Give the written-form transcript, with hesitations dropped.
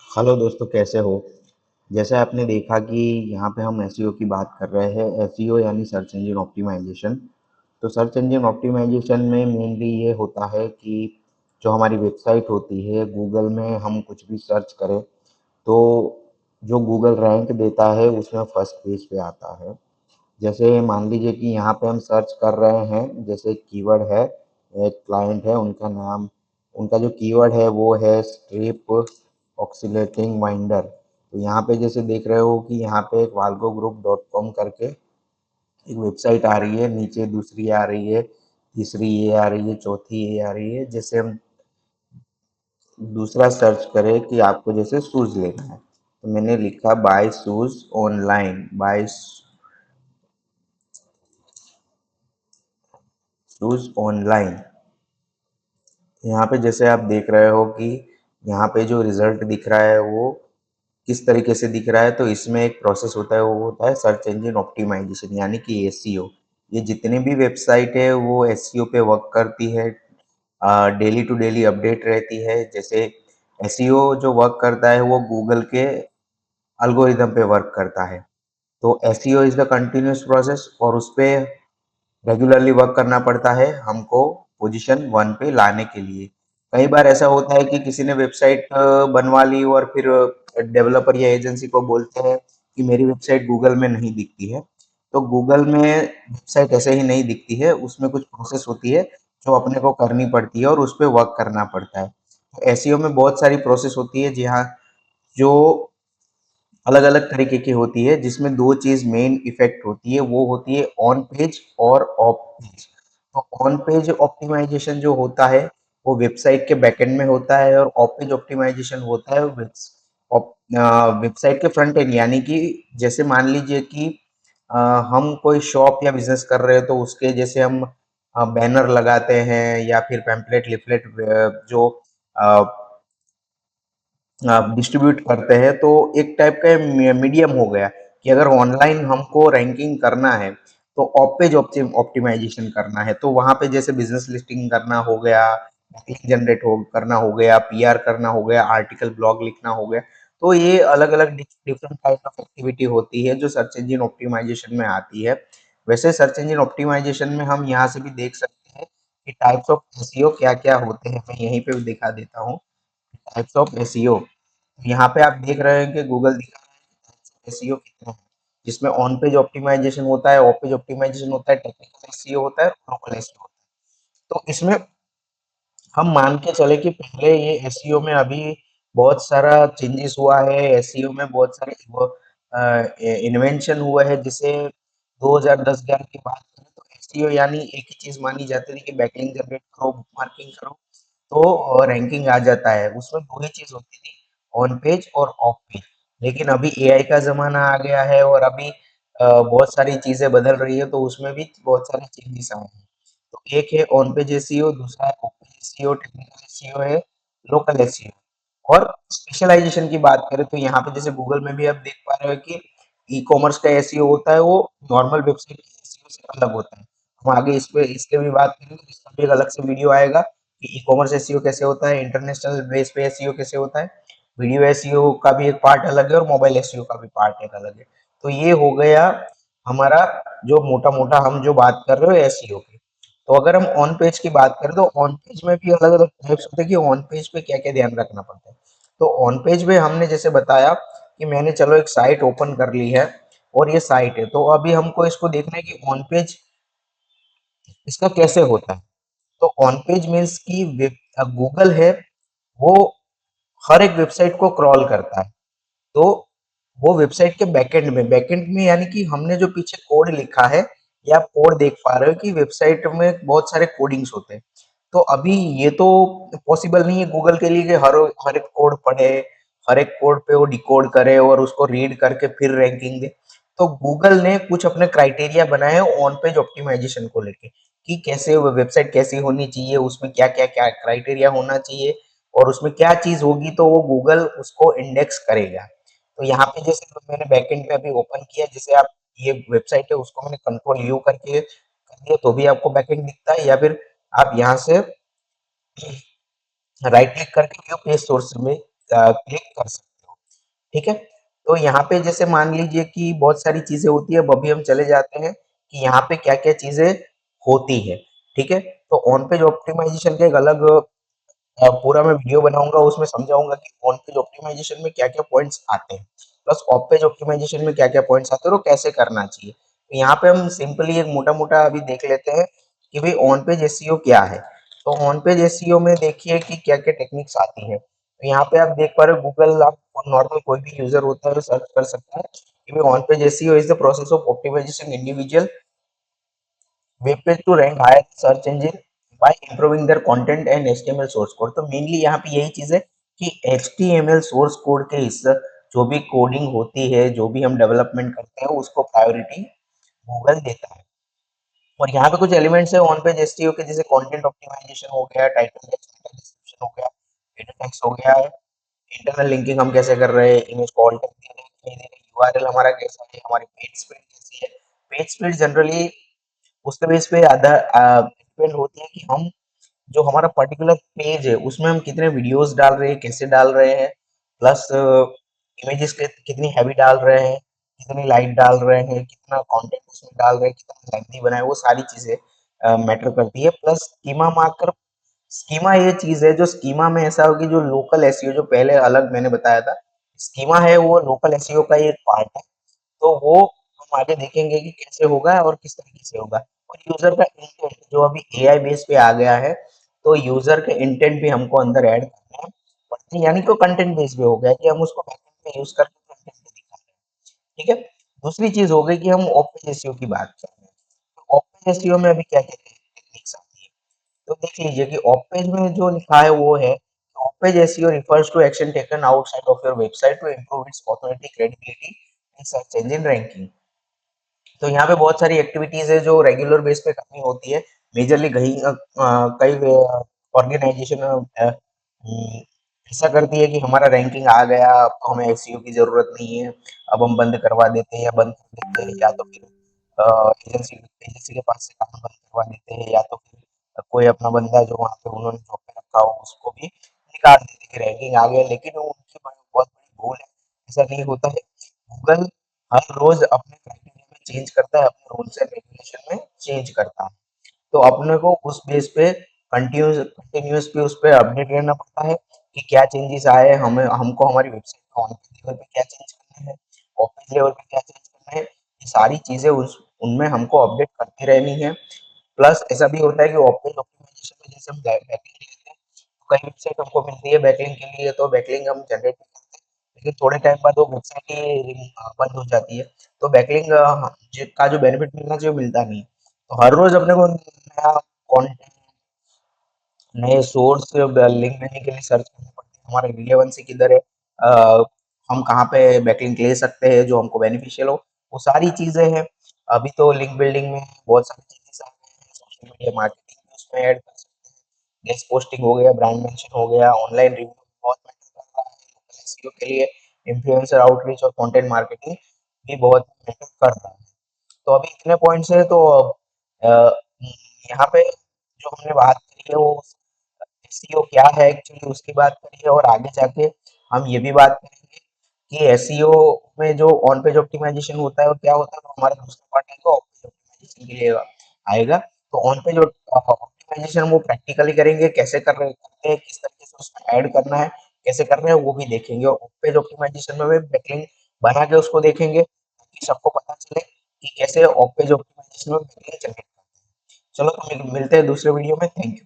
Hello दोस्तों, कैसे हो? जैसे आपने देखा कि यहाँ पे हम एसईओ की बात कर रहे हैं। एसईओ यानी सर्च इंजन ऑप्टिमाइजेशन। तो सर्च इंजन ऑप्टिमाइजेशन में मेनली ये होता है कि जो हमारी वेबसाइट होती है, गूगल में हम कुछ भी सर्च करें तो जो गूगल रैंक देता है उसमें फर्स्ट पेज पे आता है। जैसे मान लीजिए कि यहाँ पे हम सर्च कर रहे हैं, जैसे कीवर्ड है, एक क्लाइंट है, उनका नाम, उनका जो कीवर्ड है वो है स्ट्रिप ऑक्सीलेटिंग वाइंडर। तो यहाँ पे जैसे देख रहे हो कि यहाँ पे एक वाल्गो ग्रुप डॉट कॉम करके एक वेबसाइट आ रही है, नीचे दूसरी आ रही है, तीसरी ये आ रही है, चौथी ये आ रही है। जैसे हम दूसरा सर्च करें कि आपको जैसे शूज लेना है, तो मैंने लिखा bye shoes online, bye shoes online. यहाँ पे जैसे आप देख रहे हो कि यहाँ पे जो रिजल्ट दिख रहा है वो किस तरीके से दिख रहा है। तो इसमें एक प्रोसेस होता है, वो होता है सर्च इंजन ऑप्टिमाइजेशन यानी कि एसईओ। ये जितनी भी वेबसाइट है वो एसईओ पे वर्क करती है, डेली टू डेली अपडेट रहती है। जैसे एसईओ जो वर्क करता है वो गूगल के अल्गोरिदम पे वर्क करता है। तो SEO is the continuous process और उस पे रेगुलरली वर्क करना पड़ता है हमको पोजीशन वन पे लाने के लिए। कई बार ऐसा होता है कि किसी ने वेबसाइट बनवा ली और फिर डेवलपर या एजेंसी को बोलते हैं कि मेरी वेबसाइट गूगल में नहीं दिखती है। तो गूगल में वेबसाइट ऐसे ही नहीं दिखती है, उसमें कुछ प्रोसेस होती है जो अपने को करनी पड़ती है और उस पर वर्क करना पड़ता है। तो एसईओ में बहुत सारी प्रोसेस होती है जहाँ जो अलग अलग तरीके की होती है, जिसमें दो चीज मेन इफेक्ट होती है, वो होती है ऑन पेज और ऑफ पेज। तो ऑन पेज ऑप्टिमाइजेशन जो होता है वो वेबसाइट के बैकएंड में होता है, और ऑफ पेज ऑप्टिमाइजेशन होता है वेबसाइट के फ्रंट एंड। यानी कि जैसे मान लीजिए कि अ, हम कोई शॉप या बिजनेस कर रहे हैं, तो उसके जैसे हम बैनर लगाते हैं या फिर पैम्पलेट लिफलेट जो आप डिस्ट्रीब्यूट करते हैं, तो एक टाइप का मीडियम हो गया कि अगर ऑनलाइन हमको रैंकिंग करना है तो ऑफ पेज ऑप्टिमाइजेशन करना है, तो वहां पे जैसे बिजनेस लिस्टिंग करना हो गया, बैकलिंक जनरेट हो करना हो गया, पीआर करना हो गया, आर्टिकल ब्लॉग लिखना हो गया। तो ये अलग अलग डिफरेंट टाइप ऑफ एक्टिविटी होती है जो सर्च इंजन ऑप्टिमाइजेशन में आती है। वैसे सर्च इंजन ऑप्टिमाइजेशन में हम यहाँ से भी देख सकते हैं कि टाइप्स ऑफ एसईओ क्या क्या होते हैं। मैं यहीं पे भी दिखा देता हूँ टाइप्स ऑफ एसईओ। यहाँ पे आप देख रहे हैं कि गूगल दिखा रहा है कि टाइप्स ऑफ एसईओ कितने हैं, जिसमें ऑन पेज ऑप्टिमाइजेशन होता है, ऑफ पेज ऑप्टिमाइजेशन होता है, टेक्निकल एसईओ होता है, लोकल एसईओ होता है। तो इसमें हम मान के चले कि पहले ये एसईओ में अभी बहुत सारा चेंजेस हुआ है, एसईओ में बहुत सारे इन्वेंशन हुआ है। जिसे 2010-11 की बात करें तो एसईओ यानी एक ही चीज मानी जाती थी कि बैकलिंक जनरेट करो, बुक मार्किंग करो, तो रैंकिंग आ जाता है। उसमें दो ही चीज होती थी, ऑन पेज और ऑफ पेज। लेकिन अभी एआई का जमाना आ गया है और अभी बहुत सारी चीजें बदल रही है, तो उसमें भी बहुत सारे चेंजेस आए हैं। तो एक है ऑन पेज एसईओ, दूसरा है off page SEO, technical SEO है, लोकल एसईओ। और स्पेशलाइजेशन की बात करें तो यहाँ पे जैसे गूगल में भी आप देख पा रहे हो कि ई कॉमर्स का एसईओ होता है, वो नॉर्मल वेबसाइट के एसईओ से अलग होता है। हम आगे इस पे इसके भी बात करेंगे, तो इसका भी एक अलग से वीडियो आएगा कि ई कॉमर्स एसईओ कैसे होता है, इंटरनेशनल बेस पे एसईओ कैसे होता है। वीडियो एसईओ का भी एक पार्ट अलग है और मोबाइल एसईओ का भी पार्ट एक अलग है। तो ये हो गया हमारा जो मोटा मोटा हम जो बात कर रहे हो एसईओ की। तो अगर हम ऑन पेज की बात करें तो ऑन पेज में भी अलग अलग टाइप्स होते हैं कि ऑन पेज पे क्या क्या ध्यान रखना पड़ता है। तो ऑन पेज पे हमने जैसे बताया कि मैंने चलो एक साइट ओपन कर ली है और ये साइट है, तो अभी हमको इसको देखना है कि ऑन पेज इसका कैसे होता है। तो ऑन पेज मीन्स की गूगल है, वो हर एक वेबसाइट को क्रॉल करता है। तो वो वेबसाइट के बैकएंड में यानी कि हमने जो पीछे कोड लिखा है, या आप कोड देख पा रहे हो कि वेबसाइट में बहुत सारे कोडिंग्स होते हैं। तो अभी ये तो पॉसिबल नहीं है गूगल के लिए कि हर हर एक कोड पढ़े, हर एक कोड पे वो डिकोड करे और उसको रीड करके फिर रैंकिंग दे। तो गूगल ने कुछ अपने क्राइटेरिया बनाए हैं ऑन पेज ऑप्टिमाइजेशन को लेके कि कैसे वो वेबसाइट कैसी होनी चाहिए, उसमें क्या क्या क्या क्राइटेरिया होना चाहिए, और उसमें क्या चीज होगी तो वो गूगल उसको इंडेक्स करेगा। तो यहाँ पे जैसे मैंने बैकएंड पे अभी ओपन किया, जैसे आप ये वेबसाइट है उसको मैंने कंट्रोल यू करके कर दिया तो भी आपको बैकएंड दिखता है, या फिर आप यहाँ से राइट क्लिक करके व्यू पेज सोर्स में क्लिक कर सकते ठीक है? तो यहाँ पे जैसे मान लीजिए कि बहुत सारी चीज़ें होती है, अब अभी हम चले जाते हैं कि यहाँ पे क्या-क्या चीज़ें होती है, ठीक है? तो ऑन पेज ऑप्टिमाइज़ेशन का एक अलग पूरा मैं वीडियो बनाऊँगा, उसमें समझाऊँगा कि ऑन पेज ऑप्टिमाइज़ेशन में क्या-क्या पॉइंट्स आते हैं, प्लस ऑफ पेज ऑप्टिमाइज़ेशन में क्या-क्या पॉइंट्स आते हैं और वो कैसे करना चाहिए। तो यहाँ पे हम सिंपली एक मोटा-मोटा अभी देख लेते हैं कि भई ऑन पेज एसईओ क्या है? तो ऑन पेज एसईओ में देखिए कि क्या-क्या टेक्निक्स आती हैं। तो यहाँ पे आप देख पा रहे हो, गूगल आप नॉर्मल कोई भी यूज़र होता है वो सर्च कर सकता है कि भई on page SEO is the process of optimisation individual web page to rank higher search engine by improving their content and HTML source code. तो मेनली यहाँ पे यही चीज है कि एचटीएमएल सोर्स कोड के हिस्सा जो भी कोडिंग होती है, जो भी हम डेवलपमेंट करते हैं, उसको प्रायोरिटी गूगल देता है। और यहाँ पे कुछ एलिमेंट्स है ऑन पेज एसईओ के, जैसे कंटेंट ऑप्टिमाइजेशन हो गया, टाइटल टेक्स्ट, मेटा डिस्क्रिप्शन हो गया, हेडर टेक्स्ट हो गया, इंटरनल लिंकिंग हम कैसे कर रहे हैं, इमेज को ऑल्टर दे रहे हैं कि नहीं दे रहे, यूआरएल हमारा कैसा है, हमारी पेज स्पीड कैसी है। पेज स्पीड जनरली उसके बेस पे आधा डिपेंड होती है कि हम जो हमारा पर्टिकुलर पेज है उसमें हम कितने वीडियोस डाल रहे हैं, कैसे डाल रहे हैं, प्लस इमेजेस के कितनी हैवी डाल रहे हैं, कितनी लाइट डाल रहे हैं, कितना कंटेंट उसमें डाल रहे हैं, कितना लेंथी बनाए, वो सारी चीजें मैटर करती है। प्लस स्कीमा मार्कर, स्कीमा ये चीज है जो स्कीमा में ऐसा होगी, जो लोकल एसईओ जो पहले अलग मैंने बताया था, स्कीमा है वो लोकल एसईओ का ही एक पार्ट है। तो वो हम आगे देखेंगे कि कैसे होगा और किस तरीके से होगा। और यूजर का इंटेंट जो अभी एआई बेस पे आ गया है, तो यूजर के इंटेंट भी हमको अंदर ऐड करना पड़ते हैं, यानी कि वो कंटेंट बेस पे हो गया कि हम उसको बैकएंड में यूज करके कंटेंट पे दिखा रहे हैं। ठीक है। दूसरी चीज हो गई कि हम ओपन एसईओ की बात कर रहे हैं। तो ओपन एसईओ में अभी क्या क्या टेक्निक्स आती है, तो देख लीजिए कि ऑफ पेज में जो लिखा है वो है, off page SEO refers to action taken outside of your website to improve its authority credibility in search engine ranking. तो यहाँ पे बहुत सारी एक्टिविटीज है जो रेगुलर बेस पे करनी होती है। मेजरली कई ऑर्गेनाइजेशन ऐसा करती है कि हमारा रैंकिंग आ गया, अब तो हमें एसईओ की जरूरत नहीं है, अब हम बंद करवा देते हैं या बंद कर देते हैं, या तो फिर एजेंसी एजेंसी के पास से काम बंद करवा देते हैं, या तो फिर कोई अपना बंदा जो वहाँ पे उन्होंने जॉब पे रखा हो उसको भी निकाल देते हैं कि रैंकिंग आ गया। लेकिन वो उनकी बहुत बड़ी भूल है, ऐसा नहीं होता है। गूगल हर रोज अपने क्राइटेरिया में चेंज करता है, अपने रूल्स एंड रेगुलेशन में चेंज करता है। तो अपने को उस बेस पे कंटिन्यूस पे उस पे अपडेट रहना पड़ता है कि क्या चेंजेस आए, हमें हमको हमारी वेबसाइट को ऑन पेज लेवल पे क्या चेंज करना है, ऑफ पेज लेवल पे क्या चेंज करना है। ये सारी चीजें उस उनमें हमको अपडेट करती रहनी है। प्लस ऐसा भी होता है कि ऑफ पेज ऑप्टिमाइजेशन में जैसे हम बैकलिंक लेते हैं, तो कई वेबसाइट हमको मिलती है बैकलिंक के लिए, तो बैकलिंक हम जनरेट भी करते हैं, लेकिन थोड़े टाइम बाद वो वेबसाइट ही बंद हो जाती है। तो बैकलिंक का जो बेनिफिट मिलना चाहिए वो मिलता नहीं है। तो हर रोज अपने को नया कंटेंट, नए सोर्स लिंक देने के लिए सर्च करना पड़ता है, हमारा रिलेवेंसी किधर है, हम कहाँ पे बैकलिंक ले सकते हैं जो हमको बेनिफिशियल हो, वो सारी चीजें हैं। अभी तो लिंक बिल्डिंग में बहुत सारी चीजें आ गई हैं, सोशल मीडिया मार्केटिंग भी उसमें ऐड कर सकते हैं, गेस्ट पोस्टिंग हो गया, ब्रांड मेंशन हो गया, ऑनलाइन रिव्यू बहुत मैटर कर रहा है लोकल एसईओ के लिए, इन्फ्लुएंसर आउटरीच और कंटेंट मार्केटिंग भी बहुत मैटर कर रहा है। तो अभी इतने पॉइंट्स है, तो यहाँ पे जो हमने बात करी है वो एसईओ क्या है एक्चुअली उसकी बात करी है, और आगे जाके हम ये भी बात करेंगे कि एसईओ में जो ऑन पेज ऑप्टिमाइजेशन होता है वो क्या होता है, तो हमारा दूसरा पार्ट है ऑफ पेज ऑप्टिमाइजेशन के लिए आएगा। तो ऑन पेज ऑप्टिमाइजेशन वो प्रैक्टिकली करेंगे, कैसे करते हैं, किस तरीके से उसमें ऐड करना है, कैसे करना है वो भी देखेंगे। और ऑफ पेज ऑप्टिमाइजेशन में भी बैकलिंक बना के उसको देखेंगे ताकि सबको पता चले कि कैसे ऑफ पेज ऑप्टिमाइजेशन में बैकलिंक जनरेट करते हैं। चलो तो मिलते हैं दूसरे वीडियो में। Thank you.